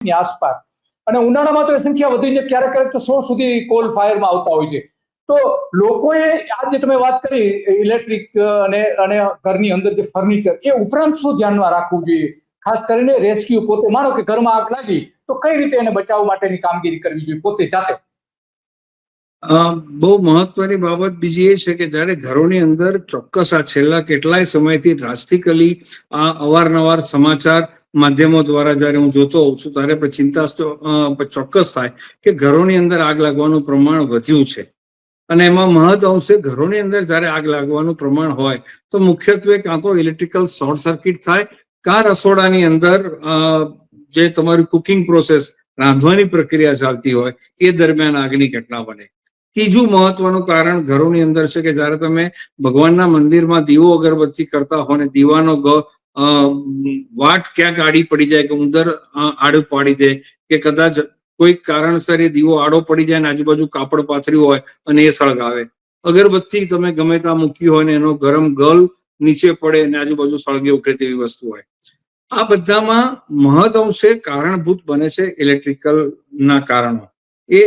ની આસપાસ, અને ઉનાળામાં તો સંખ્યા વધીને ક્યારેક ક્યારેક તો 100 સુધી કોલ ફાયરમાં આવતા હોય છે. તો લોકોએ આજે તમે વાત કરી ઇલેક્ટ્રિક અને ઘરની અંદર જે ફર્નિચર, એ ઉપરાંત શું ધ્યાનમાં રાખવું જોઈએ? ખાસ કરીને રેસ્ક્યુ પોતે, માનો કે ઘરમાં આગ લાગી તો કઈ રીતે એને બચાવવા માટેની કામગીરી કરવી જોઈએ પોતે જાતે? બહુ મહત્વની બાબત બીજી એ છે કે જ્યારે ઘરોની અંદર ચોક્કસ આ છેલ્લા કેટલાય સમયથી ડ્રાસ્ટિકલી આ અવારનવાર સમાચાર માધ્યમો દ્વારા જ્યારે હું જોતો હોઉં છું ત્યારે ચિંતા ચોક્કસ થાય કે ઘરોની અંદર આગ લાગવાનું પ્રમાણ વધ્યું છે. અને એમાં મહદ અંશે ઘરોની અંદર જ્યારે આગ લાગવાનું પ્રમાણ હોય તો મુખ્યત્વે કાં તો ઇલેક્ટ્રિકલ શોર્ટ સર્કિટ થાય, કાં રસોડાની અંદર જે તમારી કુકિંગ પ્રોસેસ, રાંધવાની પ્રક્રિયા ચાલતી હોય એ દરમિયાન આગની ઘટના બને. ત્રીજું મહત્વનું કારણ ઘરોની અંદર છે કે જ્યારે તમે ભગવાનના મંદિરમાં દીવો અગરબત્તી કરતા હો ને દીવાનો વાટ ક્યાંક આડી પડી જાય, કે ઉંદર આડું પાડી દે, કે કદાચ કોઈક કારણસર એ દીવો આડો પડી જાય ને આજુબાજુ કાપડ પાથર્યું હોય અને એ સળગાવે. અગરબત્તી તમે ગમે ત્યાં મૂકી હોય ને એનો ગરમ ગલ નીચે પડે અને આજુબાજુ સળગી ઉઠે તેવી વસ્તુ હોય. આ બધામાં મહદ અંશે કારણભૂત બને છે ઇલેક્ટ્રિકલ ના કારણો.